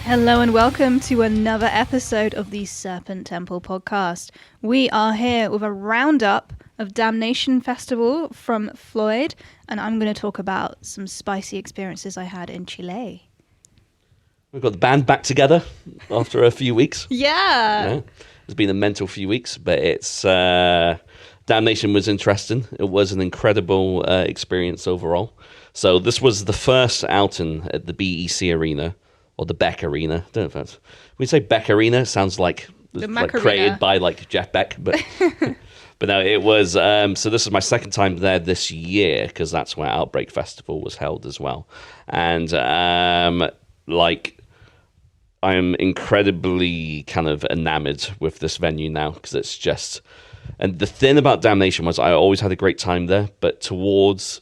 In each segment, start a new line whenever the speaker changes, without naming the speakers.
Hello and welcome to another episode of the Serpent Temple podcast. We are here with a roundup of Damnation Festival from Floyd, and I'm going to talk about some spicy experiences I had in Chile.
We've got the band back together after a few weeks.
Yeah.
It's been a mental few weeks, but it's Damnation was interesting. It was an incredible experience overall. So this was the first outing at the BEC Arena, or the BEC Arena. I don't know if that's... When you say BEC Arena, it sounds like it was like created by like Jeff Beck, but... But no, it was, so this is my second time there this year, because that's where Outbreak Festival was held as well. And, I'm incredibly kind of enamored with this venue now, because it's just... And the thing about Damnation was I always had a great time there, but towards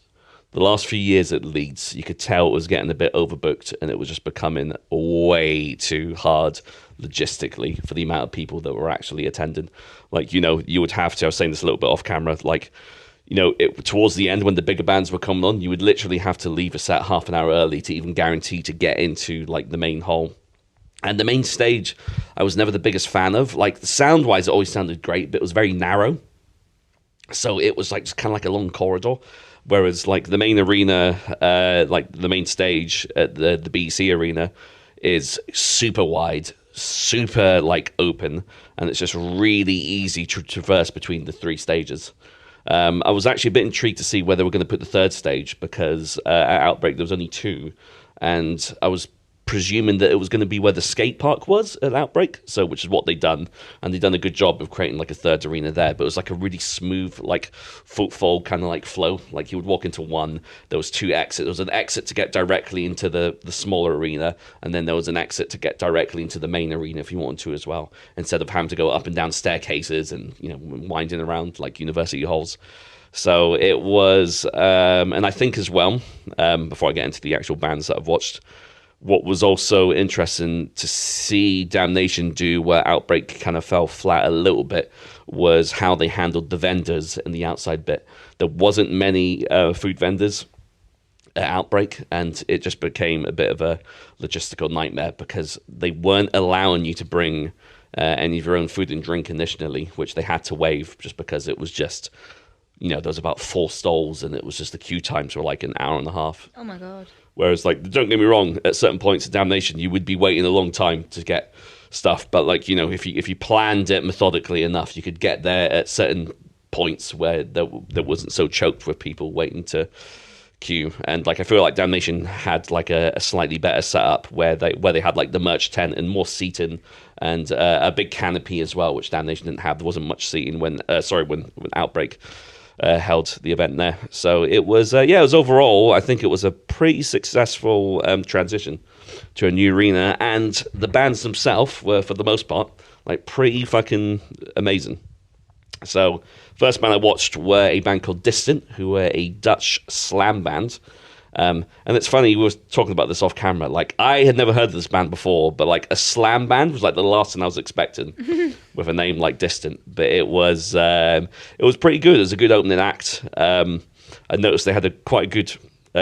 the last few years at Leeds, you could tell it was getting a bit overbooked, and it was just becoming way too hard logistically for the amount of people that were actually attending. Like, you know, you would have to, I was saying this a little bit off camera, like, you know, towards the end when the bigger bands were coming on, you would literally have to leave a set half an hour early to even guarantee to get into like the main hall. And the main stage, I was never the biggest fan of. Like, the sound-wise, it always sounded great, but it was very narrow. So it was like just kind of like a long corridor. Whereas like the main arena, like the main stage at the BEC Arena is super wide, super like open, and it's just really easy to traverse between the three stages. I was actually a bit intrigued to see where they were going to put the third stage, because at Outbreak there was only two, and I was presuming that it was going to be where the skate park was at Outbreak, so which is what they'd done, and they'd done a good job of creating like a third arena there. But it was like a really smooth, like footfall kind of like flow. Like you would walk into one, there was two exits. There was an exit to get directly into the smaller arena, and then there was an exit to get directly into the main arena if you wanted to as well, instead of having to go up and down staircases and, you know, winding around like university halls. So it was, and I think as well, before I get into the actual bands that I've watched, what was also interesting to see Damnation do where Outbreak kind of fell flat a little bit was how they handled the vendors in the outside bit. There wasn't many food vendors at Outbreak, and it just became a bit of a logistical nightmare because they weren't allowing you to bring any of your own food and drink initially, which they had to waive just because it was just, you know, there was about 4 stalls and it was just the queue times were like an hour and a half.
Oh my God.
Whereas, like, don't get me wrong, at certain points of Damnation, you would be waiting a long time to get stuff. But, like, you know, if you planned it methodically enough, you could get there at certain points where there wasn't so choked with people waiting to queue. And, like, I feel like Damnation had, like, a slightly better setup where they had, like, the merch tent and more seating and a big canopy as well, which Damnation didn't have. There wasn't much seating when Outbreak held the event there. So it was, it was overall, I think it was a pretty successful transition to a new arena, and the bands themselves were, for the most part, like pretty fucking amazing. So first band I watched were a band called Distant, who were a Dutch slam band. And it's funny, we were talking about this off camera, like I had never heard of this band before, but like a slam band was like the last thing I was expecting with a name like Distant. But it was pretty good. It was a good opening act. I noticed they had quite a good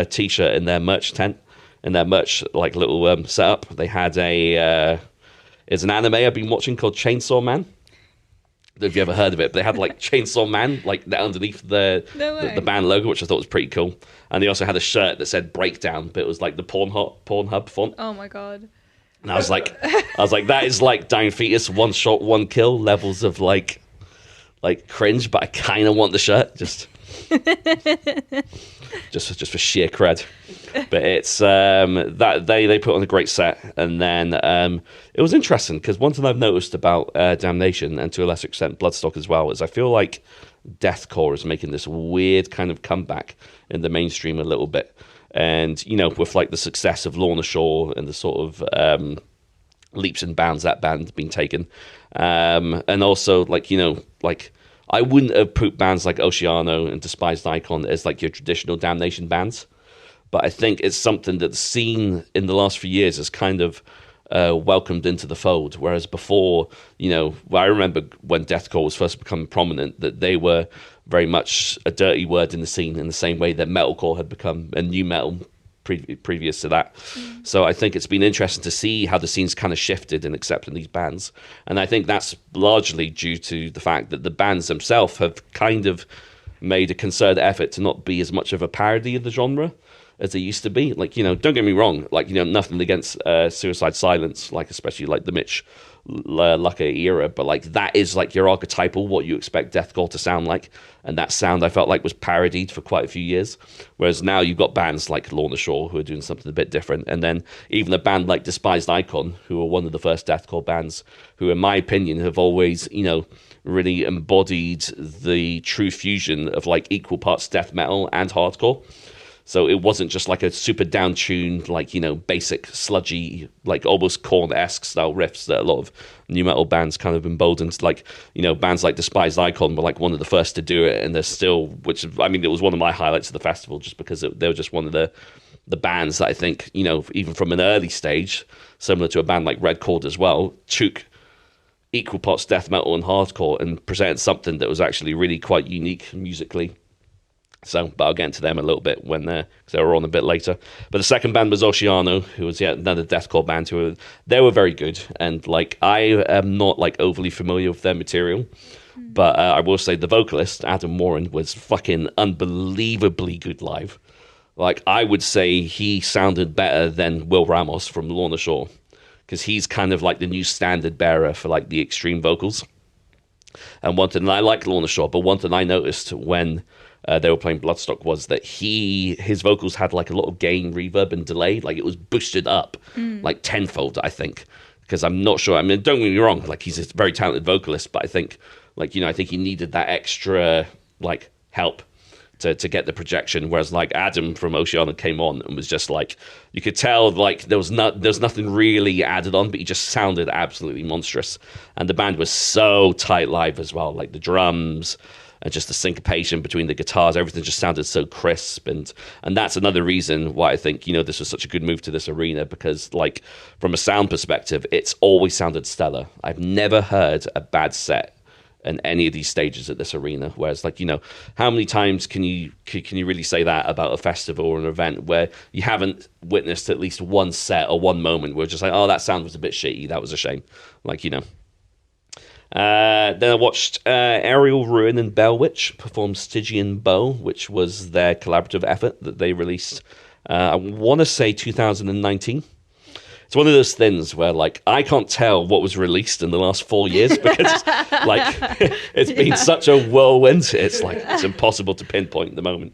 t-shirt in their merch tent, in their merch like little setup. They had it's an anime I've been watching called Chainsaw Man. I don't know if you ever heard of it, but they had like Chainsaw Man like underneath the band logo, which I thought was pretty cool. And they also had a shirt that said Breakdown, but it was like the Pornhub font.
Oh my God.
And I was like, that is like Dying Fetus, one shot, one kill levels of like cringe, but I kind of want the shirt just for sheer cred. But it's that they put on a great set, and then it was interesting because one thing I've noticed about Damnation, and to a lesser extent Bloodstock as well, is I feel like deathcore is making this weird kind of comeback in the mainstream a little bit. And, you know, with like the success of Lorna Shore and the sort of leaps and bounds that band been taken, and also like, you know, like I wouldn't have put bands like Oceano and Despised Icon as like your traditional Damnation bands, but I think it's something that the scene in the last few years has kind of welcomed into the fold. Whereas before, you know, I remember when deathcore was first becoming prominent, that they were very much a dirty word in the scene, in the same way that metalcore had become, and new metal previous to that. So I think it's been interesting to see how the scene's kind of shifted in accepting these bands. And I think that's largely due to the fact that the bands themselves have kind of made a concerted effort to not be as much of a parody of the genre as they used to be. Like, don't get me wrong, like, nothing against Suicide Silence, like, especially like the Mitch Lucker era, but like that is like your archetypal what you expect deathcore to sound like, and that sound I felt like was parodied for quite a few years. Whereas now you've got bands like Lorna Shore who are doing something a bit different, and then even a band like Despised Icon, who are one of the first deathcore bands who in my opinion have always really embodied the true fusion of like equal parts death metal and hardcore. So it wasn't just like a super down-tuned, like, basic, sludgy, like almost Korn-esque style riffs that a lot of new metal bands kind of emboldened. Like, bands like Despised Icon were like one of the first to do it, and they're still, which, I mean, it was one of my highlights of the festival just because they were just one of the bands that I think, even from an early stage, similar to a band like Red Chord as well, took equal parts death metal and hardcore and presented something that was actually really quite unique musically. So, but I'll get into them a little bit when they were on a bit later. But the second band was Oceano, who was yet another deathcore band. They were very good, and like I am not like overly familiar with their material, but I will say the vocalist Adam Warren was fucking unbelievably good live. Like I would say he sounded better than Will Ramos from Lorna Shore, because he's kind of like the new standard bearer for like the extreme vocals. And one thing I like Lorna Shore, but one thing I noticed when they were playing Bloodstock was that his vocals had like a lot of gain, reverb, and delay. Like it was boosted up like tenfold, I think. Because I'm not sure. I mean, don't get me wrong. Like he's a very talented vocalist, but I think, like I think he needed that extra like help to get the projection. Whereas like Adam from Oceana came on and was just like, you could tell like there's nothing really added on, but he just sounded absolutely monstrous. And the band was so tight live as well. Like the drums. And just the syncopation between the guitars, everything just sounded so crisp, and that's another reason why I think this was such a good move to this arena, because like from a sound perspective, it's always sounded stellar. I've never heard a bad set in any of these stages at this arena. Whereas like how many times can you really say that about a festival or an event where you haven't witnessed at least one set or one moment where it's just like, oh, that sound was a bit shitty, that was a shame, like Then I watched Aerial Ruin and Bell Witch perform Stygian Bow, which was their collaborative effort that they released, I want to say 2019. It's one of those things where, like, I can't tell what was released in the last 4 years because, like, it's been such a whirlwind. It's like, it's impossible to pinpoint at the moment.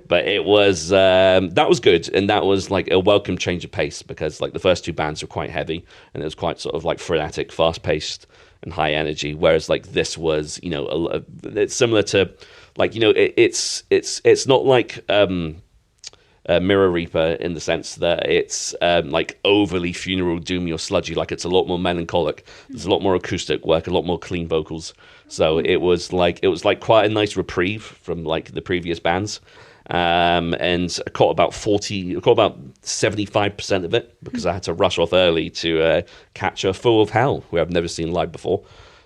But it was, that was good. And that was, like, a welcome change of pace because, like, the first two bands were quite heavy and it was quite sort of, like, frenetic, fast-paced and high energy, whereas like this was, it's similar to, like, it's not like Mirror Reaper in the sense that it's like overly funeral doomy or sludgy. Like it's a lot more melancholic. There's a lot more acoustic work, a lot more clean vocals. So it was like quite a nice reprieve from like the previous bands. And I caught about 75% of it because I had to rush off early to catch a Full of Hell, who I've never seen live before.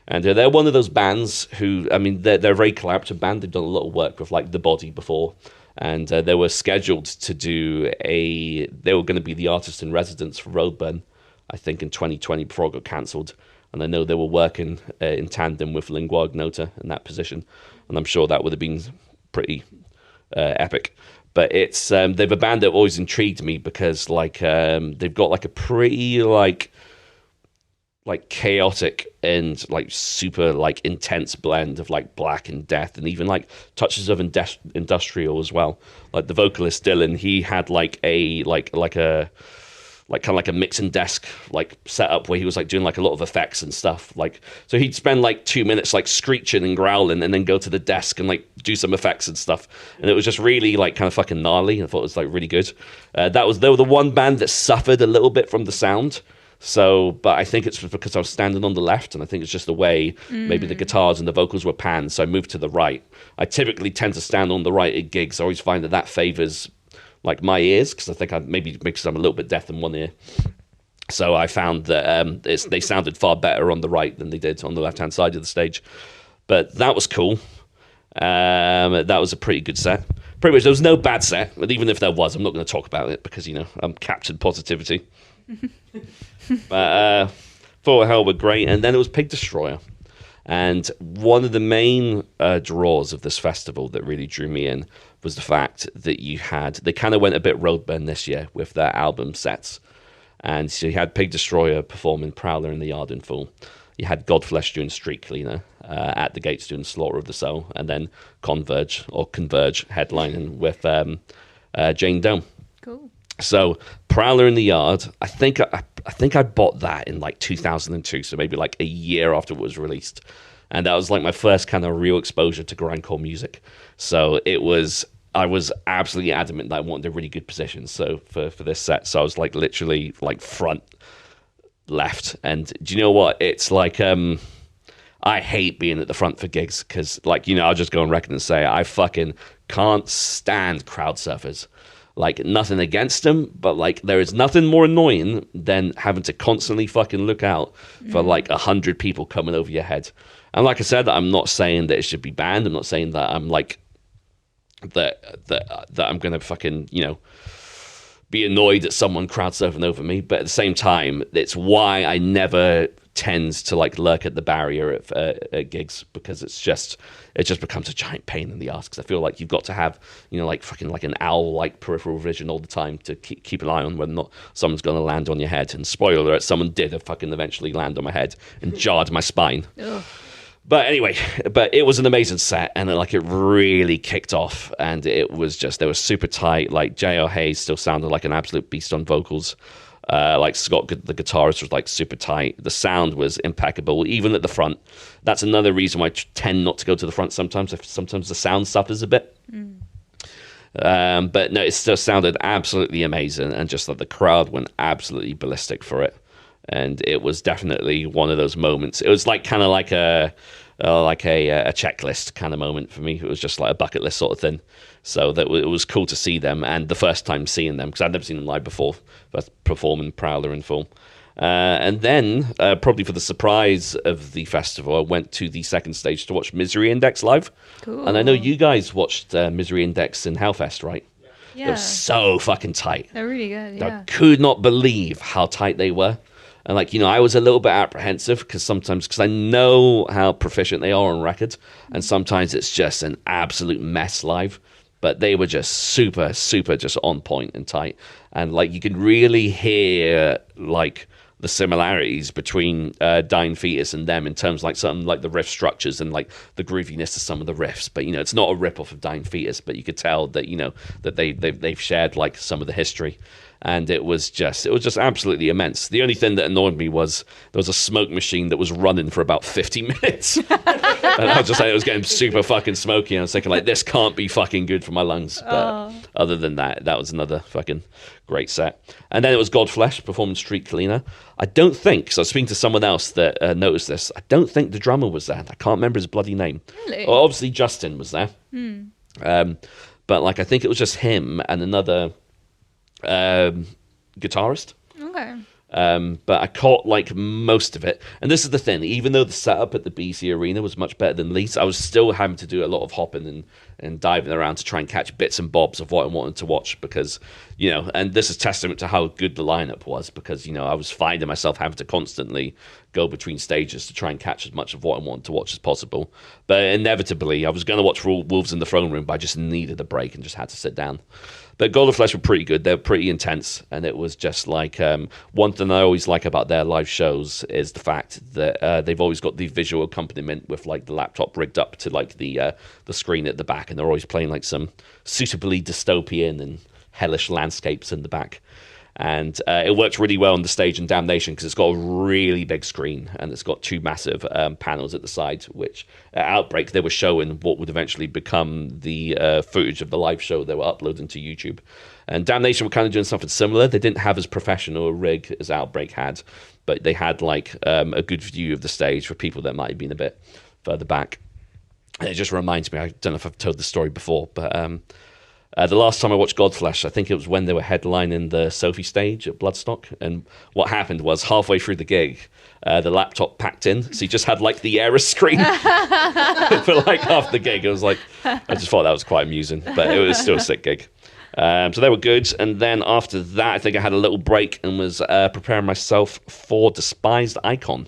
And they're one of those bands who, I mean, they're a very collaborative band. They've done a lot of work with like The Body before, and they were scheduled to do they were going to be the artist in residence for Roadburn, I think in 2020 before it got cancelled. And I know they were working in tandem with Lingua Ignota in that position, and I'm sure that would have been pretty epic. But it's they've a band that always intrigued me because like they've got like a pretty like chaotic and like super like intense blend of like black and death and even like touches of industrial as well. Like the vocalist Dylan, he had like a kind of like a mixing desk like setup where he was like doing like a lot of effects and stuff. Like so he'd spend like 2 minutes like screeching and growling and then go to the desk and like do some effects and stuff. And it was just really like kind of fucking gnarly. I thought it was like really good. They were the one band that suffered a little bit from the sound. So, but I think it's because I was standing on the left, and I think it's just the way maybe the guitars and the vocals were panned, so I moved to the right. I typically tend to stand on the right at gigs. I always find that favors like my ears, because I think maybe because I'm a little bit deaf in one ear. So I found that they sounded far better on the right than they did on the left-hand side of the stage. But that was cool. That was a pretty good set. pretty much there was no bad set, but even if there was, I'm not going to talk about it because I'm captured positivity. But Thought Hell were great, and then it was Pig Destroyer. And one of the main draws of this festival that really drew me in was the fact that they kind of went a bit roadburn this year with their album sets. And so you had Pig Destroyer performing Prowler in the Yard in full. You had Godflesh doing Street Cleaner, At the Gates doing Slaughter of the Soul, and then Converge headlining with Jane Doe.
Cool.
So Prowler in the Yard, I think I bought that in like 2002, so maybe like a year after it was released, and that was like my first kind of real exposure to grindcore music. So I was absolutely adamant that I wanted a really good position. So for this set, so I was like literally like front left, and do you know what? It's like I hate being at the front for gigs because like I'll just go on record and say I fucking can't stand crowd surfers. Like, nothing against them, but, like, there is nothing more annoying than having to constantly fucking look out for, like, 100 people coming over your head. And like I said, I'm not saying that it should be banned. I'm not saying that I'm, like, that I'm going to fucking, be annoyed at someone crowd surfing over me. But at the same time, it's why I never tend to, like, lurk at the barrier at gigs, because it just becomes a giant pain in the ass, because I feel like you've got to have like fucking like an owl like peripheral vision all the time to keep an eye on whether or not someone's going to land on your head. And spoiler alert, someone did fucking eventually land on my head and jarred my spine. Ugh. But anyway, it was an amazing set, and it really kicked off, and it was they were super tight. Like J.R. Hayes still sounded like an absolute beast on vocals. Like Scott, the guitarist, was like super tight. The sound was impeccable, even at the front. That's another reason why I tend not to go to the front sometimes. Sometimes the sound suffers a bit. But no, it still sounded absolutely amazing, and just like the crowd went absolutely ballistic for it. And it was definitely one of those moments. It was like kind of like a checklist kind of moment for me. It was just like a bucket list sort of thing. So that it was cool to see them, and the first time seeing them, because I'd never seen them live before, but performing Prowler in full. And then, probably for the surprise of the festival, I went to the second stage to watch Misery Index live. Cool. And I know you guys watched Misery Index in Hellfest, right?
Yeah.
They were so fucking tight.
They're really good, yeah.
I could not believe how tight they were. And like, I was a little bit apprehensive because I know how proficient they are on record, and sometimes it's just an absolute mess live. But they were just super, super just on point and tight. And like, you could really hear like the similarities between Dying Fetus and them in terms of like something like the riff structures and like the grooviness of some of the riffs. But it's not a rip off of Dying Fetus, but you could tell that that they've shared like some of the history. And it was just absolutely immense. The only thing that annoyed me was there was a smoke machine that was running for about 50 minutes. And I was just like, it was getting super fucking smoky. And I was thinking like, this can't be fucking good for my lungs. But other than that was another fucking great set. And then it was Godflesh performing Street Cleaner. I don't think, because I was speaking to someone else that noticed this, I don't think the drummer was there. I can't remember his bloody name.
Really?
Well, obviously Justin was there. But like, I think it was just him and another guitarist.
Okay.
But I caught like most of it. And this is the thing, even though the setup at the BC Arena was much better than Leeds, I was still having to do a lot of hopping and diving around to try and catch bits and bobs of what I wanted to watch, because and this is testament to how good the lineup was, because I was finding myself having to constantly go between stages to try and catch as much of what I wanted to watch as possible. But inevitably I was going to watch Wolves in the Throne Room, but I just needed a break and just had to sit down. But Godflesh were pretty good. They were pretty intense, and it was just like one thing I always like about their live shows is the fact that they've always got the visual accompaniment with like the laptop rigged up to like the screen at the back, and they're always playing like some suitably dystopian and hellish landscapes in the back. And it works really well on the stage in Damnation because it's got a really big screen, and it's got two massive panels at the side, which at Outbreak they were showing what would eventually become the footage of the live show they were uploading to YouTube. And Damnation were kind of doing something similar. They didn't have as professional a rig as Outbreak had, but they had like a good view of the stage for people that might have been a bit further back. And it just reminds me, I don't know if I've told the story before, but The last time I watched Godflesh, I think it was when they were headlining the Sophie stage at Bloodstock. And what happened was halfway through the gig, the laptop packed in. So you just had like the error screen for like half the gig. It was like, I just thought that was quite amusing, but it was still a sick gig. So they were good. And then after that, I think I had a little break and was preparing myself for Despised Icon.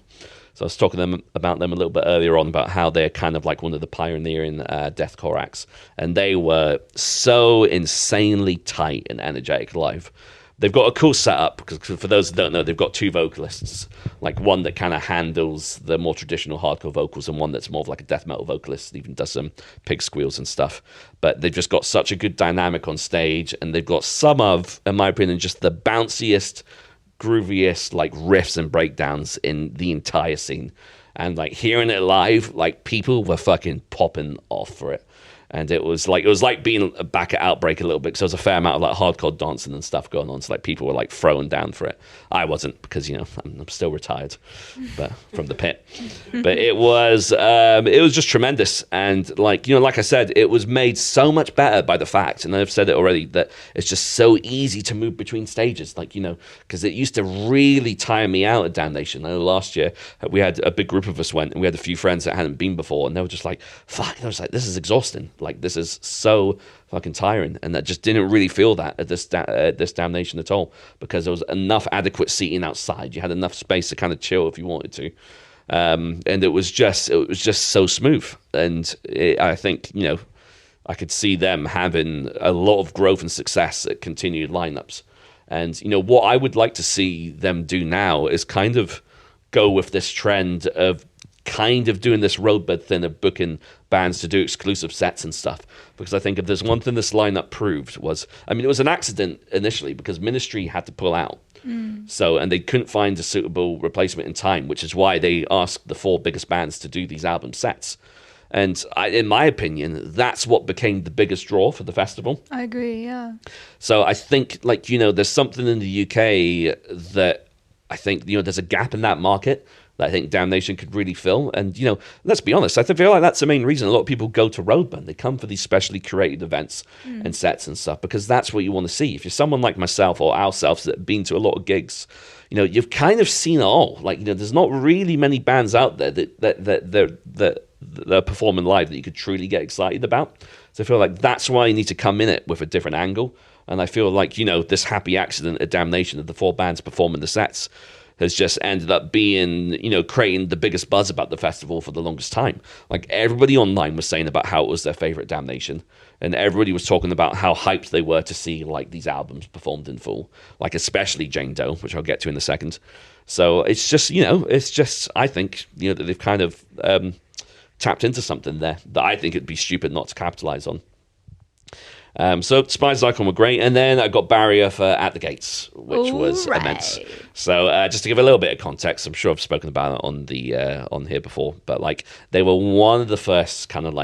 So I was talking about them a little bit earlier on about how they're kind of like one of the pioneering deathcore acts. And they were so insanely tight and energetic live. They've got a cool setup, because for those that don't know, they've got two vocalists. Like one that kind of handles the more traditional hardcore vocals and one that's more of like a death metal vocalist, even does some pig squeals and stuff. But they've just got such a good dynamic on stage, and they've got some of, in my opinion, just the bounciest, grooviest like riffs and breakdowns in the entire scene. And like hearing it live, like people were fucking popping off for it. And it was like being back at Outbreak a little bit, because there was a fair amount of like hardcore dancing and stuff going on. So like people were like throwing down for it. I wasn't, because I'm still retired, but from the pit. But it was just tremendous. And like I said, it was made so much better by the fact, and I've said it already, that it's just so easy to move between stages. Like because it used to really tire me out at Damnation. I know last year we had a big group of us went, and we had a few friends that hadn't been before, and they were just like, "Fuck!" I was like, "This is exhausting." Like, this is so fucking tiring, and that just didn't really feel that at this Damnation at all, because there was enough adequate seating outside. You had enough space to kind of chill if you wanted to, and it was just so smooth. And I think I could see them having a lot of growth and success at continued lineups. And what I would like to see them do now is kind of go with this trend of kind of doing this roadbed thing of booking bands to do exclusive sets and stuff. Because I think if there's one thing this lineup proved was, it was an accident initially because Ministry had to pull out. So, and they couldn't find a suitable replacement in time, which is why they asked the four biggest bands to do these album sets. And in my opinion, that's what became the biggest draw for the festival.
I agree, yeah.
So I think, there's something in the UK that I think, there's a gap in that market that I think Damnation could really fill. And, let's be honest, I feel like that's the main reason a lot of people go to Roadburn. They come for these specially curated events and sets and stuff, because that's what you want to see. If you're someone like myself or ourselves that have been to a lot of gigs, you've kind of seen it all. There's not really many bands out there that are performing live that you could truly get excited about. So I feel like that's why you need to come in it with a different angle. And I feel like, this happy accident at Damnation of the four bands performing the sets has just ended up being, creating the biggest buzz about the festival for the longest time. Like, everybody online was saying about how it was their favorite Damnation, and everybody was talking about how hyped they were to see, like, these albums performed in full, like, especially Jane Doe, which I'll get to in a second. So it's just, I think, that they've kind of tapped into something there that I think it'd be stupid not to capitalize on. So Despised Icon were great, and then I got Barrier for At the Gates, which was immense. So just to give a little bit of context, I'm sure I've spoken about it on here before, but they were one of the first kind of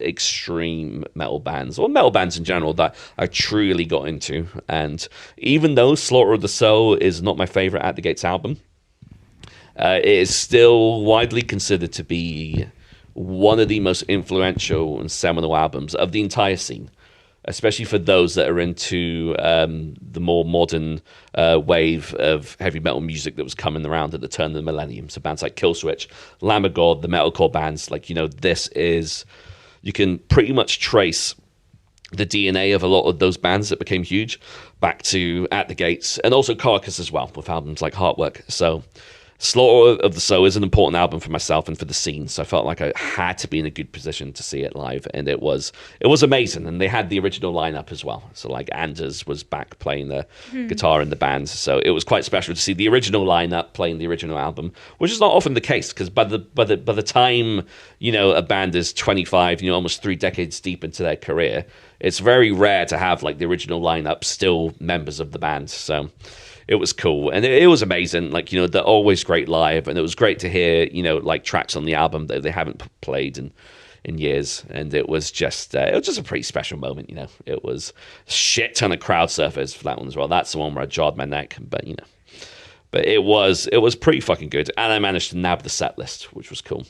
extreme metal bands, or metal bands in general, that I truly got into. And even though Slaughter of the Soul is not my favorite At the Gates album, it is still widely considered to be one of the most influential and seminal albums of the entire scene, especially for those that are into the more modern wave of heavy metal music that was coming around at the turn of the millennium. So bands like Killswitch, Lamb of God, the metalcore bands, this is, you can pretty much trace the DNA of a lot of those bands that became huge back to At the Gates, and also Carcass as well, with albums like Heartwork. So Slaughter of the Soul is an important album for myself and for the scene, so I felt like I had to be in a good position to see it live, and it was amazing. And they had the original lineup as well, so Anders was back playing the guitar in the band, so it was quite special to see the original lineup playing the original album, which is not often the case, because by the time a band is 25, almost 3 decades deep into their career, it's very rare to have the original lineup still members of the band. So it was cool, and it was amazing. They're always great live, and it was great to hear, tracks on the album that they haven't played in years. And it was just a pretty special moment. It was a shit ton of crowd surfers for that one as well. That's the one where I jarred my neck, but But it was pretty fucking good, and I managed to nab the set list, which was cool.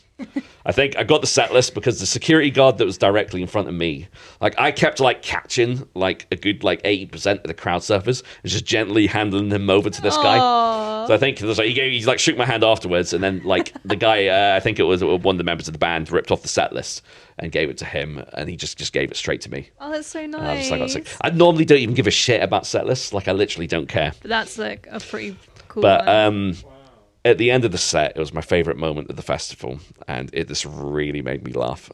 I think I got the set list because the security guard that was directly in front of me, like I kept like catching like a good like 80% of the crowd surfers and just gently handing him over to this guy. So I think there's like he like shook my hand afterwards, and then like the guy, I think it was one of the members of the band, ripped off the set list and gave it to him, and he just gave it straight to me.
Oh, that's so nice.
And I was like, I normally don't even give a shit about set lists. Like I literally don't care.
But that's like a pretty cool
But
one.
at the end of the set, it was my favorite moment of the festival, and this really made me laugh.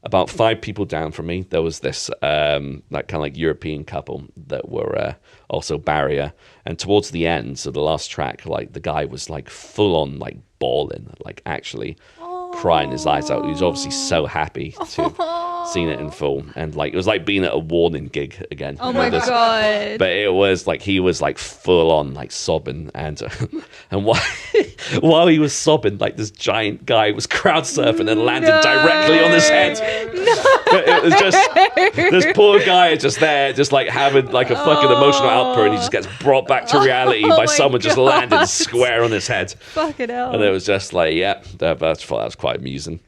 About 5 people down from me, there was this like kind of like European couple that were also barrier, and towards the end, so the last track, like the guy was like full on like bawling, like actually crying his eyes out. He was obviously so happy to have seen it in full, and like it was like being at a Warning gig again.
Oh my god!
But it was like he was like full on like sobbing, and while he was sobbing, like this giant guy was crowd surfing and landed directly on his head. It was just this poor guy just there, just like having like a fucking emotional outpour, and he just gets brought back to reality by someone just landing square on his head.
Fucking hell!
And it was just like, yeah, that was quite amusing.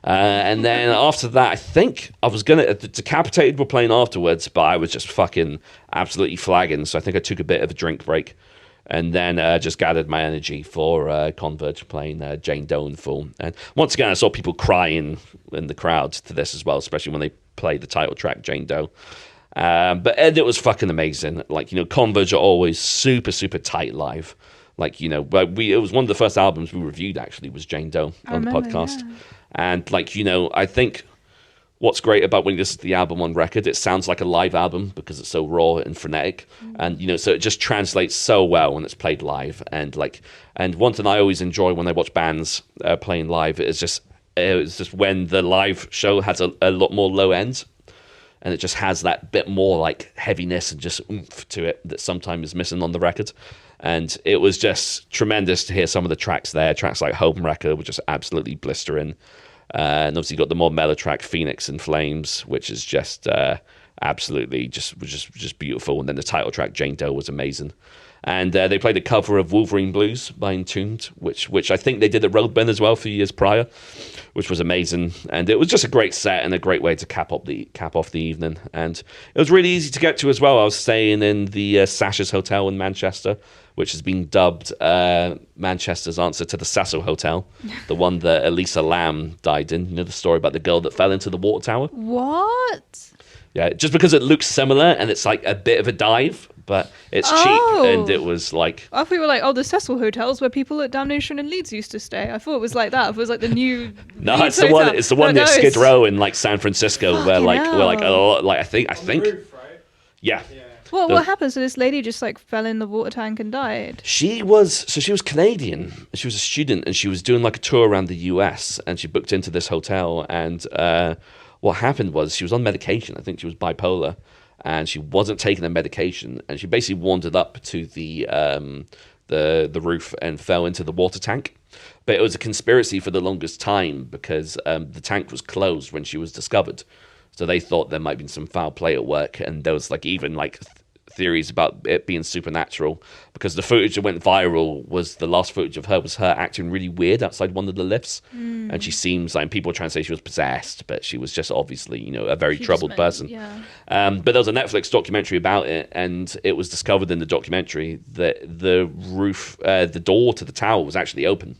And then after that, I think I was gonna Decapitated were playing afterwards, but I was just fucking absolutely flagging. So I think I took a bit of a drink break, and then just gathered my energy for Converge playing Jane Doe in full. And once again, I saw people crying in the crowd to this as well, especially when they played the title track Jane Doe. But it was fucking amazing. Like, you know, Converge are always super, super tight live. Like, you know, it was one of the first albums we reviewed, actually, was Jane Doe on the podcast. Yeah. And, like, you know, I think what's great about when you listen to the album on record, it sounds like a live album because it's so raw and frenetic. And, you know, so it just translates so well when it's played live. And, like, and one thing I always enjoy when I watch bands playing live is just when the live show has a lot more low ends. And it just has that bit more, like, heaviness and just oomph to it that sometimes is missing on the record. And it was just tremendous to hear some of the tracks there. Tracks like Home Wrecker were just absolutely blistering. And obviously you got the more mellow track Phoenix in Flames, which is just absolutely just beautiful. And then the title track Jane Doe was amazing. And they played a cover of Wolverine Blues by Entombed, which I think they did at Roadburn as well a few years prior, which was amazing. And it was just a great set and a great way to cap off the evening. And it was really easy to get to as well. I was staying in the Sasha's Hotel in Manchester, which has been dubbed Manchester's answer to the Cecil Hotel, the one that Elisa Lam died in. You know the story about the girl that fell into the water tower?
What?
Yeah, just because it looks similar and it's like a bit of a dive, but it's cheap, and it was like...
I thought you were like, the Cecil hotels where people at Damnation and Leeds used to stay. I thought it was like that. It was like the new...
No, it's the one. It's the one near Skid Row in like San Francisco, where like a lot. Like I think.
Roof, right?
Yeah.
Well, what happened? So this lady just like fell in the water tank and died.
She was Canadian. She was a student, and she was doing like a tour around the US, and she booked into this hotel. And what happened was she was on medication. I think she was bipolar, and she wasn't taking the medication, and she basically wandered up to the roof and fell into the water tank. But it was a conspiracy for the longest time because the tank was closed when she was discovered. So they thought there might have been some foul play at work, and there was like even like theories about it being supernatural because the footage that went viral was the last footage of her was her acting really weird outside one of the lifts, and she seems like people were trying to say she was possessed, but she was just obviously, you know, a very troubled person.
Yeah.
But there was a Netflix documentary about it, and it was discovered in the documentary that the roof, the door to the tower was actually open.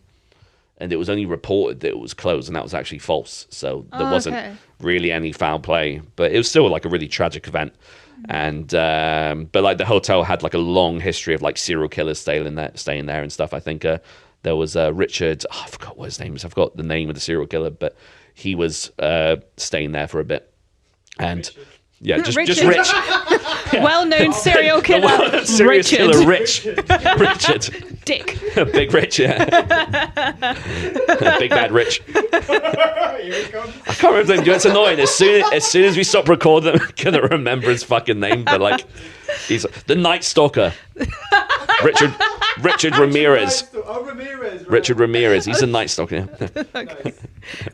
And it was only reported that it was closed, and that was actually false. So there wasn't really any foul play, but it was still like a really tragic event. And but like the hotel had like a long history of like serial killers staying there and stuff. I think there was Richard. I forgot what his name is. I forgot the name of the serial killer, but he was staying there for a bit. And
Richard.
yeah, just Rich.
Well-known serial killer.
Well-known serial killer, Richard.
Dick.
Big Rich, yeah. Big bad Rich.
Here he comes.
I can't remember his name. It's annoying. As soon as we stop recording, I'm gonna remember his fucking name. But like, He's the Night Stalker. Richard Ramirez.
Oh, Ramirez. Right.
Richard Ramirez. He's a Night Stalker. Yeah.
Nice.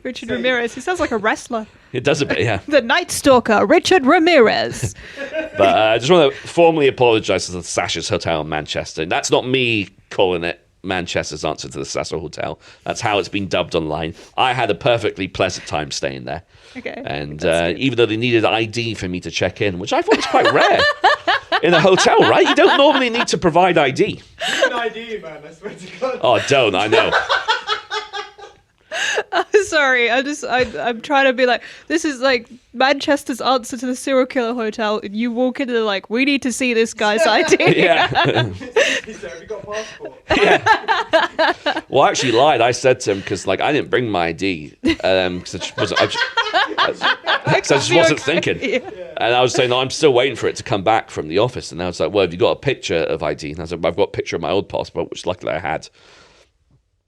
Richard Ramirez. He sounds like a wrestler.
It does a bit, yeah.
The Night Stalker, Richard Ramirez.
But I just want to formally apologise to the Sasha's Hotel in Manchester. That's not me calling it Manchester's answer to the Cecil Hotel. That's how it's been dubbed online. I had a perfectly pleasant time staying there.
Okay.
And even though they needed ID for me to check in, which I thought was quite rare in a hotel, right? You don't normally need to provide ID.
An ID, man. I swear to God.
Oh, don't. I know.
Sorry, I'm trying to be like, this is like Manchester's answer to the serial killer hotel. And you walk in and they're like, we need to see this guy's ID.
Yeah.
He said, have you got a passport?
Yeah. Well, I actually lied. I said to him, because like I didn't bring my ID, because I just wasn't thinking.
Yeah.
And I was saying, no, I'm still waiting for it to come back from the office. And I was like, well, have you got a picture of ID? And I was like, I've got a picture of my old passport, which luckily I had.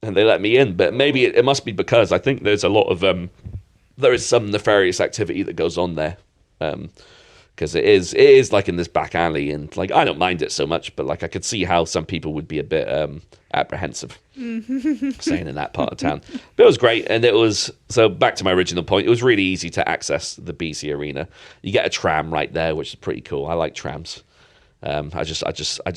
And they let me in. But maybe it must be because I think there's a lot of, there is some nefarious activity that goes on there. Because it is like in this back alley. And like, I don't mind it so much, but like I could see how some people would be a bit apprehensive staying in that part of town. But it was great. And it was, so back to my original point, it was really easy to access the BC Arena. You get a tram right there, which is pretty cool. I like trams. I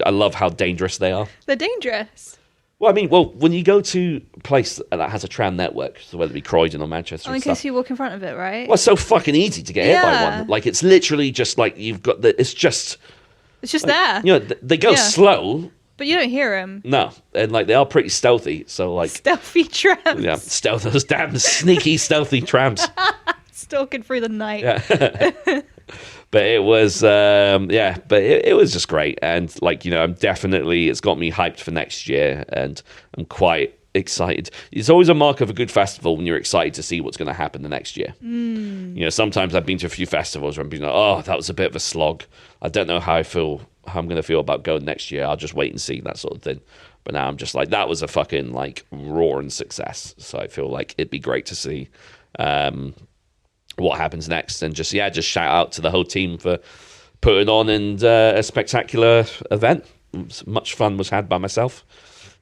love how dangerous they are.
They're dangerous.
Well, I mean, when you go to a place that has a tram network, so whether it be Croydon or Manchester
Oh, in case you walk in front of it, right?
well, it's so fucking easy to get hit by one. Like, it's literally just like you've got it's just
there.
You know, they go slow.
But you don't hear them.
No, and like they are pretty stealthy. So like
Stealthy trams.
yeah, those damn sneaky stealthy trams.
Stalking through the night.
Yeah. But it was, it was just great. And like, you know, it's got me hyped for next year and I'm quite excited. It's always a mark of a good festival when you're excited to see what's going to happen the next year. You know, sometimes I've been to a few festivals where I'm being like, oh, that was a bit of a slog. I don't know how I'm going to feel about going next year. I'll just wait and see, that sort of thing. But now I'm just like, that was a fucking like roaring success. So I feel like it'd be great to see, what happens next, and just shout out to the whole team for putting on a spectacular event. Much fun was had by myself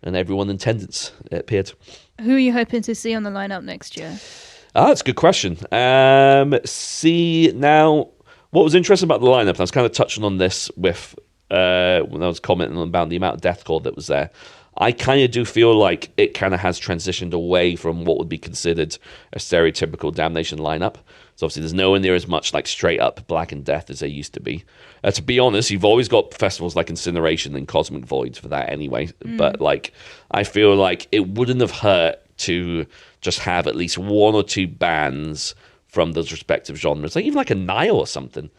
and everyone in attendance, it appeared.
Who are you hoping to see on the lineup next year?
That's a good question. See, now, what was interesting about the lineup, and I was kind of touching on this with when I was commenting about the amount of deathcore that was there. I kind of do feel like it kind of has transitioned away from what would be considered a stereotypical Damnation lineup. So obviously there's nowhere near as much like straight up Black and Death as there used to be. To be honest, you've always got festivals like Incineration and Cosmic Void for that anyway. But like, I feel like it wouldn't have hurt to just have at least one or two bands from those respective genres, like even like a Nile or something.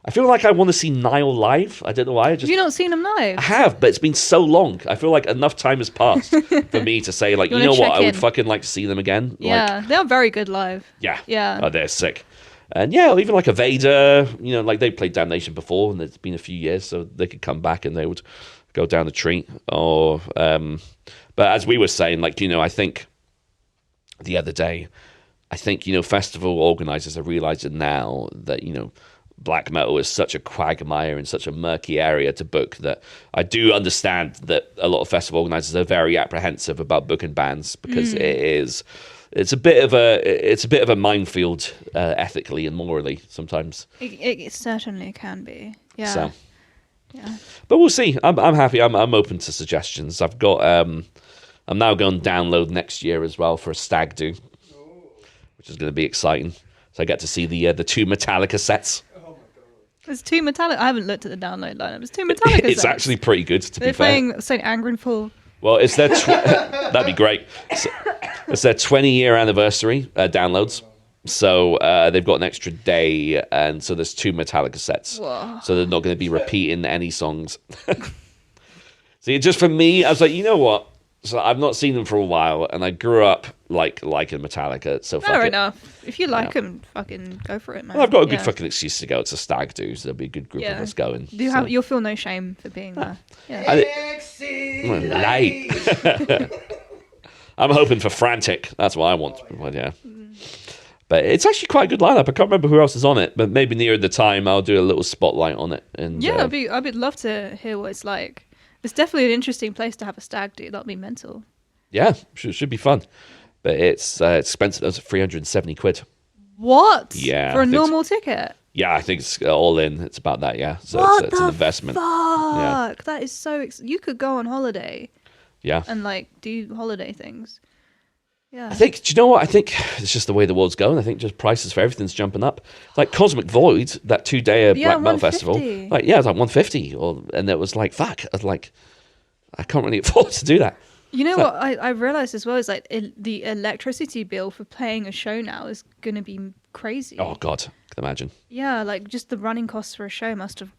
I feel like I want to see Nile live. I don't know why.
Have you not seen them live?
I have, but it's been so long. I feel like enough time has passed for me to say, like, you know what? I would fucking like to see them again.
Yeah,
like,
they are very good live.
Yeah.
Yeah.
Oh, they're sick. And yeah, even like a Vader, you know, like they played Damnation before and it's been a few years, so they could come back and they would go down the treat. Or, but as we were saying, like, you know, I think the other day, you know, festival organizers are realizing now that, you know, black metal is such a quagmire and such a murky area to book that I do understand that a lot of festival organizers are very apprehensive about booking bands because it's a bit of a minefield ethically and morally sometimes.
It certainly can be. Yeah.
So,
yeah.
But we'll see. I'm happy. I'm open to suggestions. I've got I'm now going to download next year as well for a stag do, which is going to be exciting. So I get to see the two Metallica sets.
There's two Metallica. I haven't looked at the download lineup. There's two Metallica
It's
sets.
actually pretty good, to
They're
be fair.
playing St. Angrenful.
Well, it's their that'd be great. It's their 20-year anniversary downloads. So they've got an extra day, and so there's two Metallica sets.
Whoa.
So they're not going to be repeating any songs. See, just for me, I was like, you know what? So I've not seen them for a while, and I grew up liking Metallica. So
Fair enough. If you like them, fucking go for it, man.
Well, I've got a good fucking excuse to go. It's a stag do, so there'll be a good group of us going.
You'll feel no shame for being there. Yeah.
I'm hoping for frantic. That's what I want. But yeah. But it's actually quite a good lineup. I can't remember who else is on it, but maybe near the time I'll do a little spotlight on it. And
Yeah, I'd love to hear what it's like. It's definitely an interesting place to have a stag do. That'll be mental.
Yeah, should be fun. But it's expensive. It's 370 quid.
What?
Yeah.
For a normal ticket?
Yeah, I think it's all in. It's about that, yeah. So
What
it's an investment.
Fuck?
Yeah.
That is so... You could go on holiday
Yeah.
and, like, do holiday things. Yeah.
I think, do you know what? I think it's just the way the world's going. I think just prices for everything's jumping up. Like Cosmic Void, that 2-day Black Metal Festival. Like, yeah, it was like 150. And it was like, fuck. I was like, I can't really afford to do that.
You know what I realized as well is like the electricity bill for playing a show now is going to be crazy.
Oh, God. I can imagine.
Yeah, like just the running costs for a show must have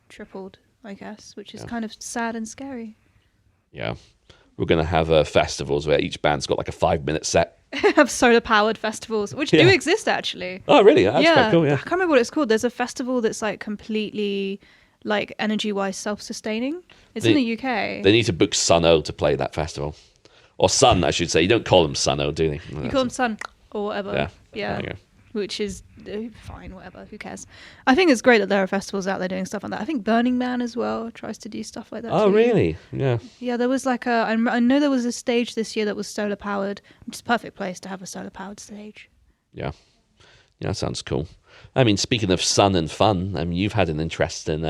tripled, I guess, which is kind of sad and scary.
Yeah. We're going to have festivals where each band's got like a 5-minute set.
Have solar-powered festivals, which do exist, actually.
Oh, really? That's quite cool, yeah.
I can't remember what it's called. There's a festival that's like completely, like, energy-wise self-sustaining. It's in the UK.
They need to book Sun-O to play that festival. Or Sun, I should say. You don't call them Sun-O, do they?
You call them Sun or whatever.
Yeah. There you go.
Which is fine, whatever, who cares. I think it's great that there are festivals out there doing stuff like that. I think Burning Man as well tries to do stuff like that
Oh,
too.
really? Yeah.
Yeah, there was like I know there was a stage this year that was solar powered, which is a perfect place to have a solar powered stage.
Yeah. Yeah, that sounds cool. I mean, speaking of sun and fun, I mean, you've had an interesting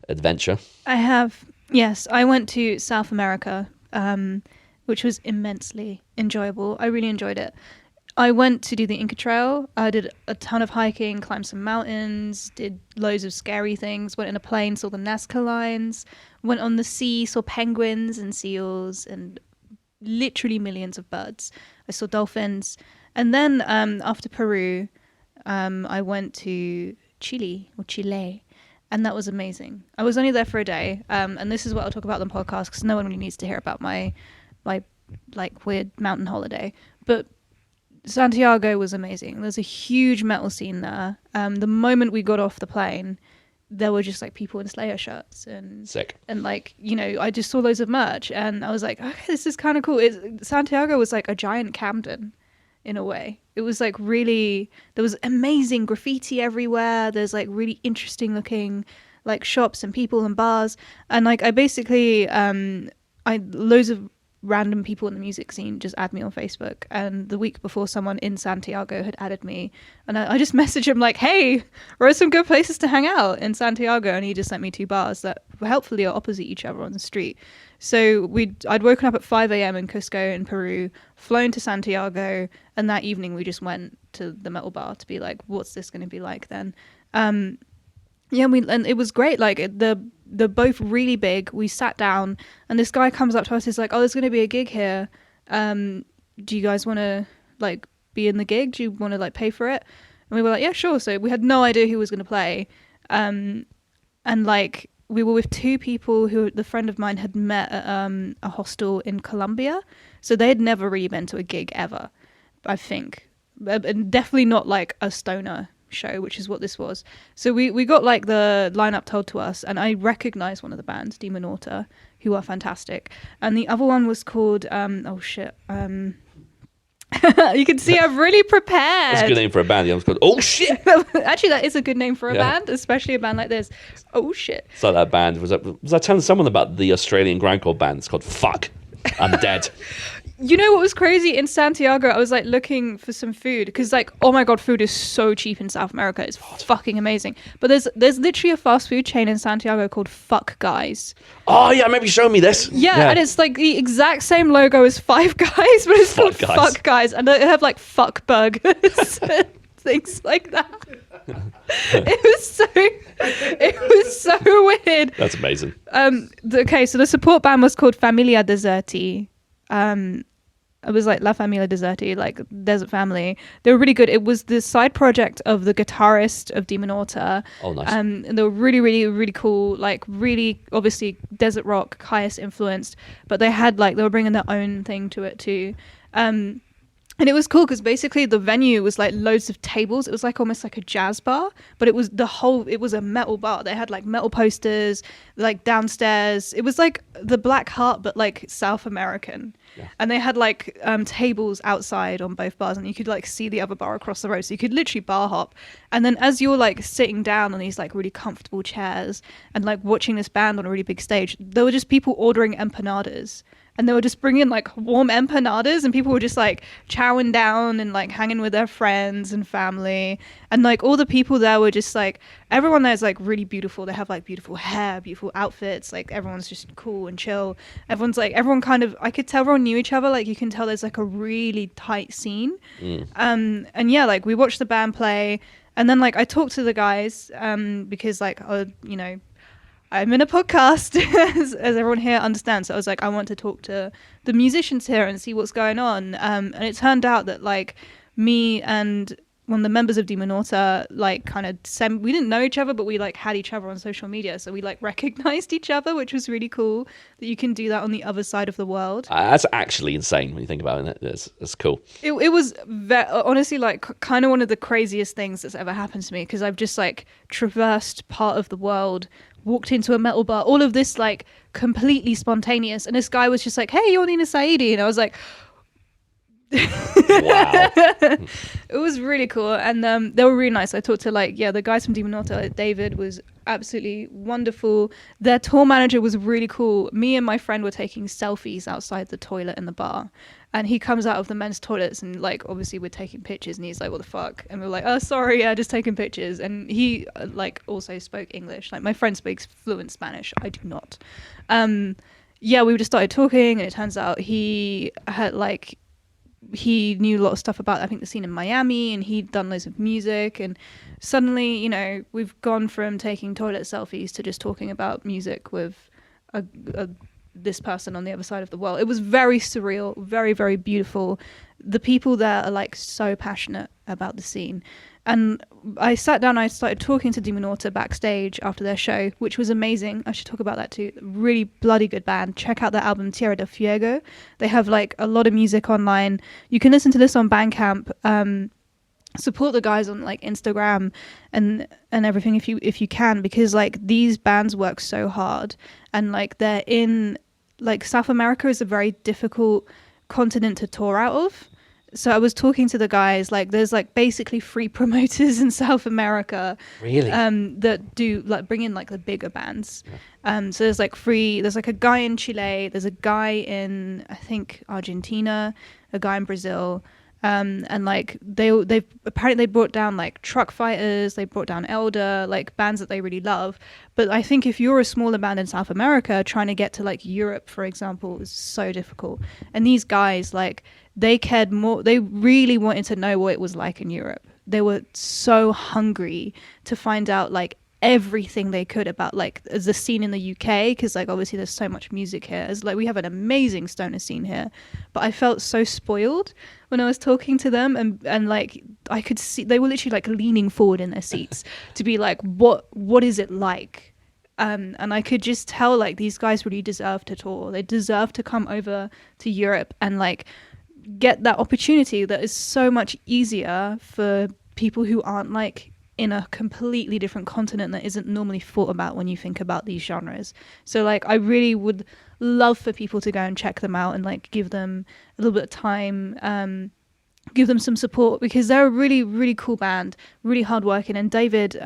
adventure.
I have, yes. I went to South America, which was immensely enjoyable. I really enjoyed it. I went to do the Inca Trail. I did a ton of hiking, climbed some mountains, did loads of scary things, went in a plane, saw the Nazca lines, went on the sea, saw penguins and seals and literally millions of birds. I saw dolphins. And then after Peru, I went to Chile, and that was amazing. I was only there for a day, and this is what I'll talk about on the podcast because no one really needs to hear about my like weird mountain holiday. But Santiago was amazing. There's a huge metal scene there. The moment we got off the plane, there were just like people in Slayer shirts and
sick. And
like, you know, I just saw loads of merch and I was like, okay, this is kind of cool. Santiago was like a giant Camden in a way. It was like really, there was amazing graffiti everywhere. There's like really interesting looking like shops and people and bars. And like I basically, loads of random people in the music scene just add me on Facebook, and the week before someone in Santiago had added me and I just messaged him like, hey, where are some good places to hang out in Santiago? And he just sent me 2 bars that helpfully are opposite each other on the street. So I'd woken up at 5 a.m. in Cusco in Peru, flown to Santiago, and that evening we just went to the metal bar to be like, what's this going to be like then? And it was great. Like they're both really big. We sat down and this guy comes up to us. He's like, oh, there's going to be a gig here. Do you guys want to like be in the gig? Do you want to like pay for it? And we were like, yeah, sure. So we had no idea who was going to play. And like we were with 2 people who the friend of mine had met at a hostel in Colombia. So they had never really been to a gig ever, I think. And definitely not like a stoner show, which is what this was. So we got like the lineup told to us, and I recognized one of the bands, Demonauta, who are fantastic, and the other one was called you can see I'm really prepared.
That's a good name for a band. The other's called Oh Shit.
Actually, that is a good name for a band, especially a band like this. Oh Shit.
So that band was I telling someone about the Australian grindcore band? It's called Fuck, I'm Dead.
You know what was crazy? In Santiago, I was like looking for some food because like, oh my God, food is so cheap in South America. It's fucking amazing. But there's literally a fast food chain in Santiago called Fuck Guys.
Oh yeah, maybe show me this.
Yeah, and it's like the exact same logo as Five Guys, but it's called Fuck Guys. And they have like fuck burgers and things like that. It was so weird.
That's amazing.
Okay, so the support band was called Familia Deserti. It was like La Familia Deserti, like Desert Family. They were really good. It was the side project of the guitarist of Demonauta.
Oh, nice.
And they were really, really, really cool. Like really, obviously, desert rock, highest influenced. But they were bringing their own thing to it too. And And it was cool because basically the venue was like loads of tables. It was like almost like a jazz bar, but it was a metal bar. They had like metal posters, like downstairs. It was like the Black Heart, but like South American.
Yeah.
And they had like tables outside on both bars, and you could like see the other bar across the road. So you could literally bar hop. And then as you're like sitting down on these like really comfortable chairs and like watching this band on a really big stage, there were just people ordering empanadas. And they were just bringing like warm empanadas, and people were just like chowing down and like hanging with their friends and family. And like all the people there were just like, everyone there is like really beautiful. They have like beautiful hair, beautiful outfits. Like everyone's just cool and chill. Everyone kind of, I could tell everyone knew each other. Like you can tell there's like a really tight scene. And yeah, like we watched the band play, and then like I talked to the guys because like, you know, I'm in a podcast, as everyone here understands. So I was like, I want to talk to the musicians here and see what's going on. And it turned out that like me and one of the members of Demonauta, like kind of we didn't know each other, but we like had each other on social media. So we like recognized each other, which was really cool that you can do that on the other side of the world.
That's actually insane when you think about it. It's cool.
It was honestly like kind of one of the craziest things that's ever happened to me, because I've just like traversed part of the world, walked into a metal bar, all of this like completely spontaneous. And this guy was just like, hey, you're Nina Saidi. And I was like,
Wow.
it was really cool. And they were really nice. I talked to like, the guys from Demonauta. David was absolutely wonderful. Their tour manager was really cool. Me and my friend were taking selfies outside the toilet in the bar. And he comes out of the men's toilets and like, obviously we're taking pictures, and he's like, what the fuck? And we're like, oh, sorry, yeah, just taking pictures. And he like also spoke English. Like my friend speaks fluent Spanish. I do not. Yeah, we just started talking, and it turns out he knew a lot of stuff about, I think, the scene in Miami, and he'd done loads of music. And suddenly, you know, we've gone from taking toilet selfies to just talking about music with this person on the other side of the world. It was very surreal, very, very beautiful. The people there are like so passionate about the scene. And I sat down, I started talking to Demonauta backstage after their show, which was amazing. I should talk about that too. Really bloody good band. Check out their album Tierra del Fuego. They have like a lot of music online. You can listen to this on Bandcamp. Support the guys on like Instagram and everything if you can, because like these bands work so hard, and like they're in like South America is a very difficult continent to tour out of. So I was talking to the guys, like there's like basically free promoters in South America,
Really?
that do like bring in like the bigger bands. So there's like there's like a guy in Chile, there's a guy in I think Argentina, a guy in Brazil. And like they've apparently brought down like Truck Fighters, they brought down Elder, like bands that they really love. But I think if you're a smaller band in South America, trying to get to like Europe, for example, is so difficult. And these guys, like they cared more, they really wanted to know what it was like in Europe. They were so hungry to find out like everything they could about like the scene in the UK, because like obviously there's so much music here. It's like we have an amazing stoner scene here, but I felt so spoiled when I was talking to them, and like I could see they were literally like leaning forward in their seats to be like, what is it like? And I could just tell like these guys really deserve to tour. They deserve to come over to Europe and like get that opportunity that is so much easier for people who aren't like in a completely different continent that isn't normally thought about when you think about these genres. So like I really would love for people to go and check them out and like give them a little bit of time, give them some support, because they're a really, really cool band, really hardworking. And David,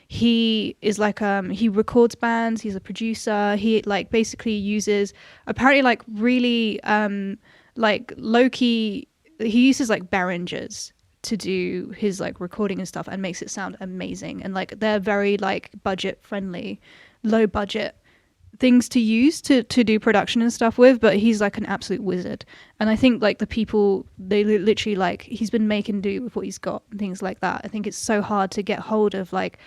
he is like he records bands, he's a producer, he like basically uses apparently like really like low-key, he uses like Behringers to do his like recording and stuff, and makes it sound amazing. And like they're very like budget friendly, low budget things to use to do production and stuff with, but he's like an absolute wizard. And I think like the people, they literally like, he's been making do with what he's got and things like that. I think it's so hard to get hold of like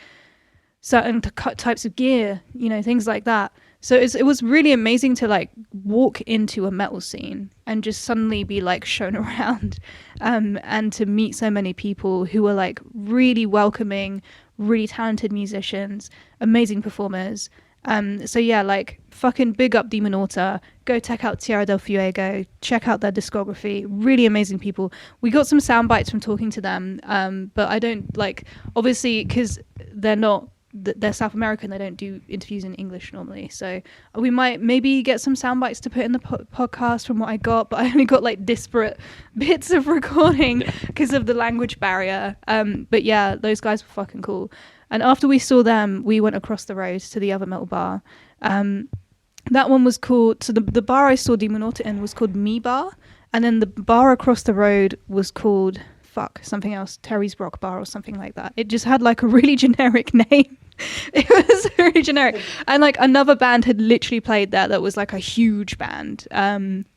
certain types of gear, you know, things like that. So it was really amazing to like walk into a metal scene and just suddenly be like shown around, and to meet so many people who were like really welcoming, really talented musicians, amazing performers. So yeah, like fucking big up Demonauta. Go check out Tierra del Fuego. Check out their discography. Really amazing people. We got some sound bites from talking to them, but I don't like, obviously, because they're South American. They don't do interviews in English normally. So we might maybe get some sound bites to put in the podcast from what I got, but I only got like disparate bits of recording because of the language barrier. But yeah, those guys were fucking cool. And after we saw them, we went across the road to the other metal bar. That one was called, so the bar I saw Demonauta in was called Me Bar. And then the bar across the road was called, something else, Terry's Rock Bar or something like that. It just had like a really generic name. It was really generic. And like another band had literally played there that was like a huge band,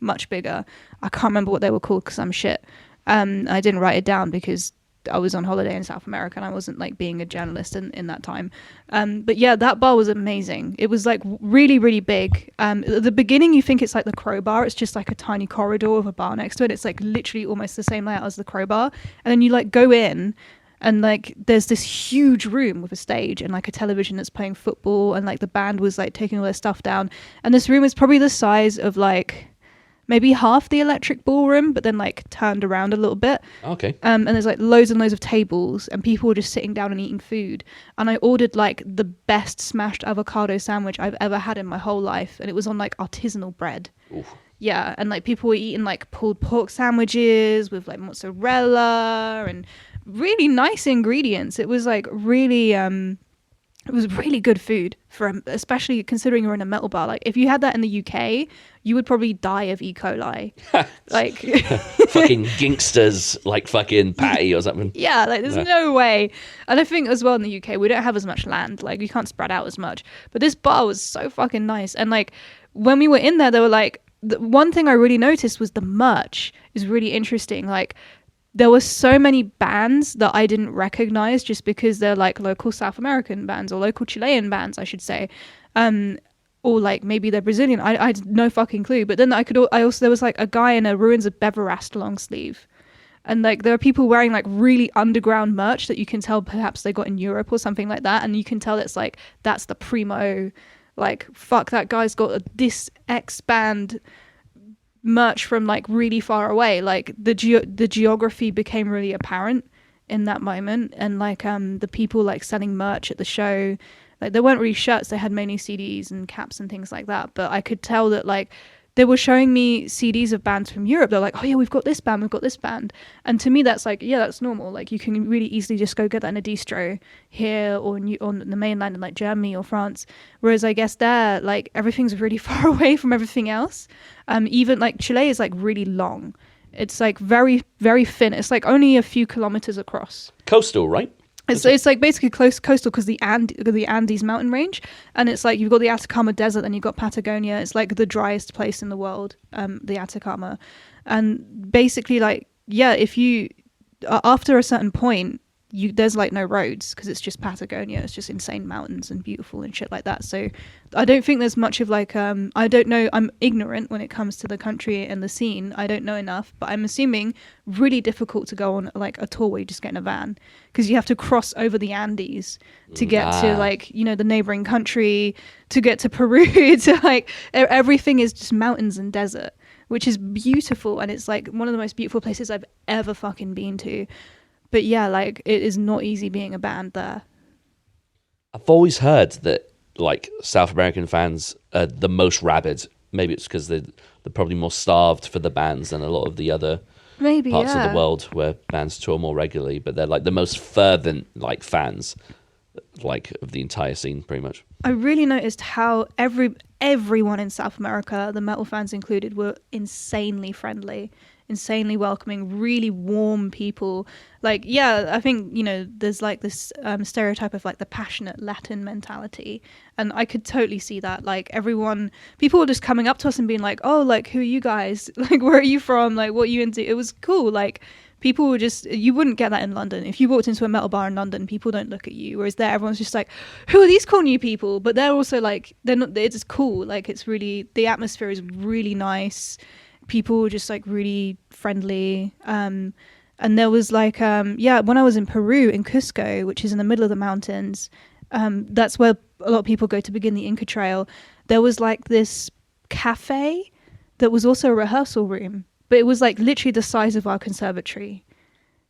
much bigger. I can't remember what they were called because I'm shit. I didn't write it down because I was on holiday in South America and I wasn't like being a journalist in that time. But yeah, that bar was amazing. It was like really, really big. At the beginning, you think it's like the Crowbar. It's just like a tiny corridor with a bar next to it. It's like literally almost the same layout as the Crowbar. And then you like go in and like there's this huge room with a stage and like a television that's playing football, and like the band was like taking all their stuff down. And this room is probably the size of like maybe half the Electric Ballroom, but then like turned around a little bit.
Okay.
And there's like loads and loads of tables and people were just sitting down and eating food. And I ordered like the best smashed avocado sandwich I've ever had in my whole life. And it was on like artisanal bread.
Oof.
Yeah. And like people were eating like pulled pork sandwiches with like mozzarella and really nice ingredients. It was like really, it was really good food for, especially considering you're in a metal bar. Like if you had that in the UK, you would probably die of E. coli. Like
fucking gangsters, like fucking patty or something.
Yeah, like there's no way. And I think as well in the UK, we don't have as much land. Like we can't spread out as much. But this bar was so fucking nice. And like when we were in there, they were like, the one thing I really noticed was the merch is really interesting. Like there were so many bands that I didn't recognize just because they're like local South American bands or local Chilean bands, I should say. Or like maybe they're Brazilian. I had no fucking clue. But then there was like a guy in a Ruins of Beverast long sleeve. And like there are people wearing like really underground merch that you can tell perhaps they got in Europe or something like that. And you can tell it's like, that's the primo, like, fuck, that guy's got this X band merch from like really far away. Like the geography became really apparent in that moment. And like the people like selling merch at the show, like there weren't really shirts, they had mainly CDs and caps and things like that. But I could tell that like they were showing me CDs of bands from Europe. They're like, oh yeah, we've got this band, we've got this band. And to me that's like, yeah, that's normal. Like you can really easily just go get that in a distro here or on the mainland in like Germany or France. Whereas I guess there, like everything's really far away from everything else. Even like Chile is like really long. It's like very, very thin. It's like only a few kilometers across.
Coastal, right?
It's like basically close coastal because the Andes mountain range, and it's like you've got the Atacama Desert and you've got Patagonia. It's like the driest place in the world, the Atacama, and basically like yeah, if you after a certain point, there's like no roads because it's just Patagonia. It's just insane mountains and beautiful and shit like that. So I don't think there's much of like I don't know. I'm ignorant when it comes to the country and the scene. I don't know enough, but I'm assuming really difficult to go on like a tour where you just get in a van because you have to cross over the Andes to get to like the neighboring country, to get to Peru, to like everything is just mountains and desert, which is beautiful, and it's like one of the most beautiful places I've ever fucking been to. But yeah, like it is not easy being a band there.
I've always heard that like South American fans are the most rabid. Maybe it's because they're probably more starved for the bands than a lot of the other parts of the world where bands tour more regularly. But they're like the most fervent like fans, like of the entire scene, pretty much.
I really noticed how everyone in South America, the metal fans included, were insanely friendly, insanely welcoming, really warm people. Like, yeah, I think, there's like this stereotype of like the passionate Latin mentality. And I could totally see that. Like people were just coming up to us and being like, oh, like, who are you guys? Like, where are you from? Like, what are you into? It was cool. Like, people were just, you wouldn't get that in London. If you walked into a metal bar in London, people don't look at you. Whereas there, everyone's just like, who are these cool new people? But they're also like, they're not, it's just cool. Like, it's really, the atmosphere is really nice. People were just like really friendly. And there was like, when I was in Peru, in Cusco, which is in the middle of the mountains, That's where a lot of people go to begin the Inca Trail. There was like this cafe that was also a rehearsal room, but it was like literally the size of our conservatory.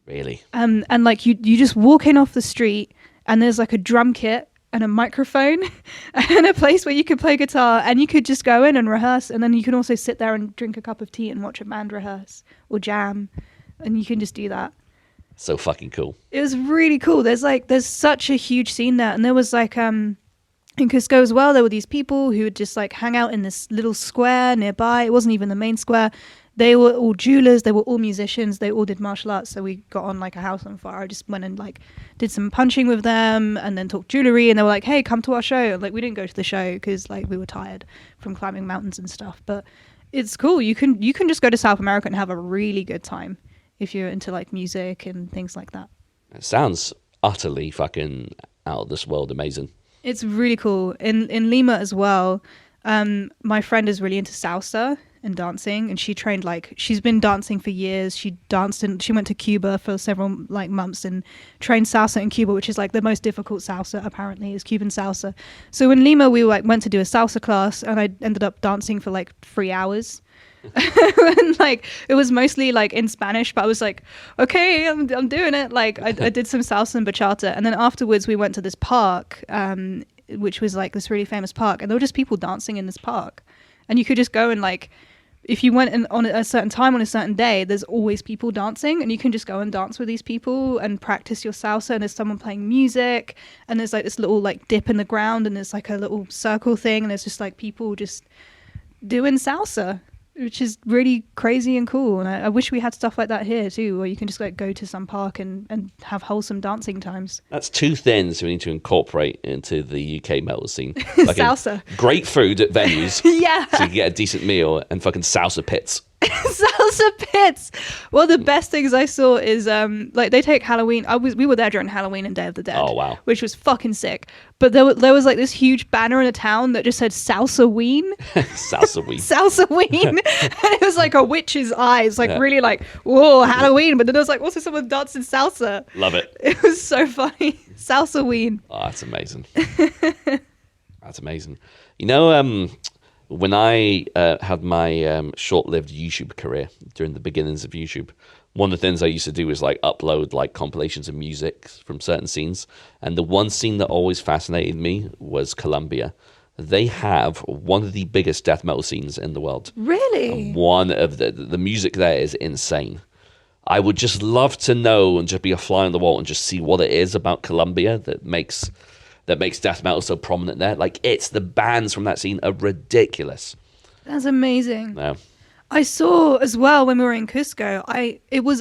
Really?
And like you just walk in off the street and there's like a drum kit and a microphone and a place where you could play guitar, and you could just go in and rehearse, and then you can also sit there and drink a cup of tea and watch a band rehearse or jam, and you can just do that.
So fucking cool.
It was really cool. There's such a huge scene there, and there was like in Cusco as well, there were these people who would just like hang out in this little square nearby. It wasn't even the main square. They were all jewelers, they were all musicians, they all did martial arts. So we got on like a house on fire. I just went and like did some punching with them and then talked jewelry, and they were like, hey, come to our show. And, like, we didn't go to the show because like we were tired from climbing mountains and stuff, but it's cool. You can just go to South America and have a really good time if you're into like music and things like that.
It sounds utterly fucking out of this world amazing.
It's really cool. In Lima as well, my friend is really into salsa and dancing, and she's been dancing for years. She went to Cuba for several like months and trained salsa in Cuba, which is like the most difficult salsa apparently, is Cuban salsa. So in Lima we went to do a salsa class, and I ended up dancing for like 3 hours. And like it was mostly like in Spanish, but I was like, okay, I'm doing it. Like I did some salsa and bachata, and then afterwards we went to this park, which was like this really famous park, and there were just people dancing in this park, and you could just go and like, if you went in on a certain time on a certain day, there's always people dancing, and you can just go and dance with these people and practice your salsa, and there's someone playing music, and there's like this little like dip in the ground, and there's like a little circle thing, and there's just like people just doing salsa, which is really crazy and cool. And I wish we had stuff like that here too, where you can just like go to some park and have wholesome dancing times.
That's two things we need to incorporate into the UK metal scene. Like
Salsa.
Great food at venues.
Yeah.
So you can get a decent meal, and fucking salsa pits.
Salsa pits. Well, the best things I saw is like they take Halloween. We were there during Halloween and Day of the Dead.
Oh wow.
Which was fucking sick. But there was like this huge banner in a town that just said Salsa Ween.
Salsa weed.
Salsa Ween. And it was like a witch's eyes, like really like, whoa, Halloween. But then there was like also someone dancing salsa.
Love it.
It was so funny. Salsa Ween.
Oh, that's amazing. That's amazing. You know, when I had my short-lived YouTube career during the beginnings of YouTube, one of the things I used to do was like upload like compilations of music from certain scenes. And the one scene that always fascinated me was Colombia. They have one of the biggest death metal scenes in the world.
Really?
And one of the music there is insane. I would just love to know and just be a fly on the wall and just see what it is about Colombia that makes death metal so prominent there. Like, it's the bands from that scene are ridiculous.
That's amazing.
No.
I saw as well when we were in Cusco,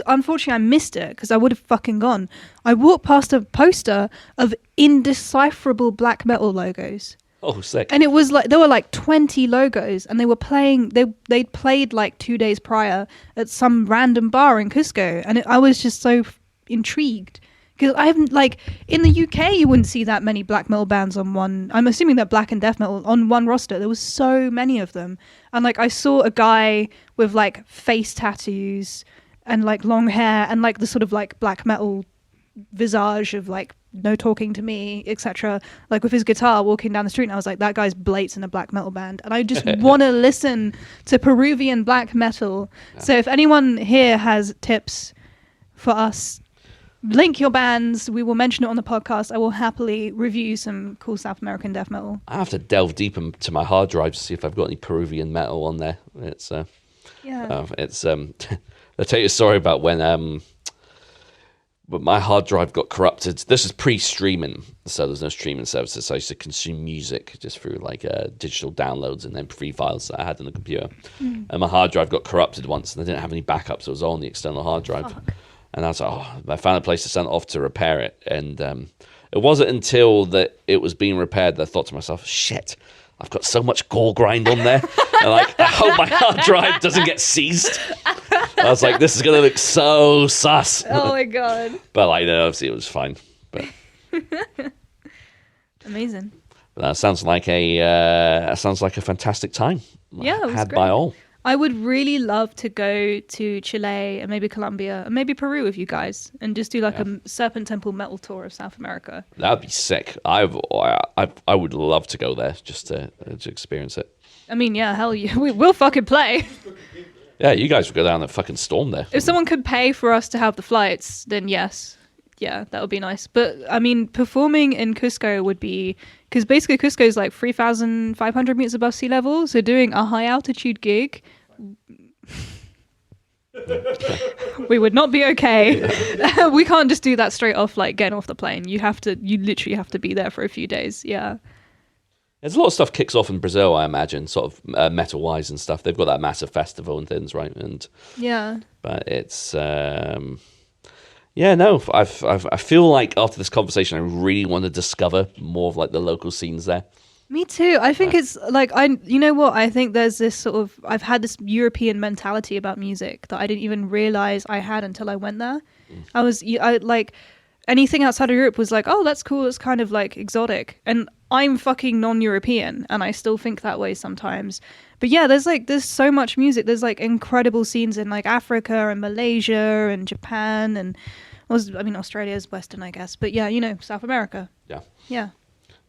unfortunately I missed it because I would have fucking gone. I walked past a poster of indecipherable black metal logos.
Oh, sick.
And it was like, there were like 20 logos, and they were playing, they'd played like 2 days prior at some random bar in Cusco. And I was just so intrigued. Because I haven't, like, in the UK, you wouldn't see that many black metal bands on one. I'm assuming that black and death metal on one roster. There was so many of them. And, like, I saw a guy with, like, face tattoos and, like, long hair and, like, the sort of, like, black metal visage of, like, no talking to me, etc. Like, with his guitar walking down the street. And I was like, that guy's Blates in a black metal band. And I just want to listen to Peruvian black metal. Yeah. So if anyone here has tips for us, link your bands. We will mention it on the podcast. I will happily review some cool South American death metal.
I have to delve deep into my hard drive to see if I've got any Peruvian metal on there. It's I'll tell you a story about when my hard drive got corrupted. This is pre-streaming, so there's no streaming services. So I used to consume music just through like digital downloads and then free files that I had on the computer. And my hard drive got corrupted once, and I didn't have any backups. It was all on the external hard drive. Fuck. And I was like, I found a place to send it off to repair it. And it wasn't until that it was being repaired that I thought to myself, shit, I've got so much gore grind on there. And like, I hope my hard drive doesn't get seized. I was like, this is going to look so sus.
Oh my God.
But like, obviously it was fine. But
amazing.
But that sounds like a fantastic time.
Yeah, it was
had
great.
by all.
I would really love to go to Chile and maybe Colombia and maybe Peru with you guys and just do like a Serpent Temple metal tour of South America.
That'd be sick. I would love to go there just to experience it.
I mean, yeah, hell yeah, we'll fucking play.
Yeah, you guys would go down and fucking storm there.
If someone could pay for us to have the flights, then yes. Yeah, that would be nice. But I mean, performing in Cusco would be, because basically Cusco is like 3,500 meters above sea level. So doing a high altitude gig, we would not be okay. We can't just do that straight off, like getting off the plane. You literally have to be there for a few days. Yeah.
There's a lot of stuff kicks off in Brazil, I imagine, sort of metal-wise and stuff. They've got that massive festival and things, right? And
yeah.
But it's yeah, no. I feel like after this conversation, I really want to discover more of like the local scenes there.
Me too. I think it's like you know what? I think there's this sort of I've had this European mentality about music that I didn't even realize I had until I went there. I like anything outside of Europe was like, oh, that's cool. It's kind of like exotic, and I'm fucking non-European, and I still think that way sometimes. But yeah, there's so much music. There's like incredible scenes in like Africa and Malaysia and Japan and Australia is Western, I guess. But yeah, South America.
Yeah.
Yeah.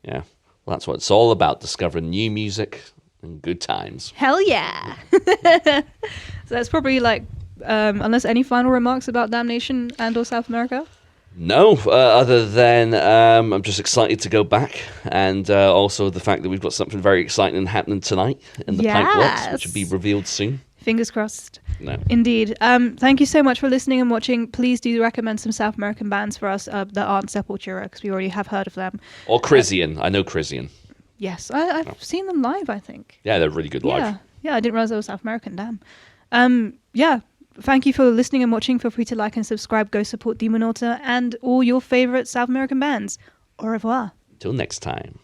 Yeah. Well, that's what it's all about, discovering new music and good times.
Hell yeah. So that's probably like, unless any final remarks about Damnation and or South America?
No, other than I'm just excited to go back, and also the fact that we've got something very exciting happening tonight in the Pipe Works, which will be revealed soon.
Fingers crossed.
No.
Indeed. Thank you so much for listening and watching. Please do recommend some South American bands for us that aren't Sepultura, because we already have heard of them.
Or Crisian. I know Crisian.
Yes, I've seen them live, I think.
Yeah, they're really good live.
Yeah, I didn't realize they were South American. Damn. Yeah. Thank you for listening and watching. Feel free to like and subscribe. Go support Demonauta and all your favorite South American bands. Au revoir.
Till next time.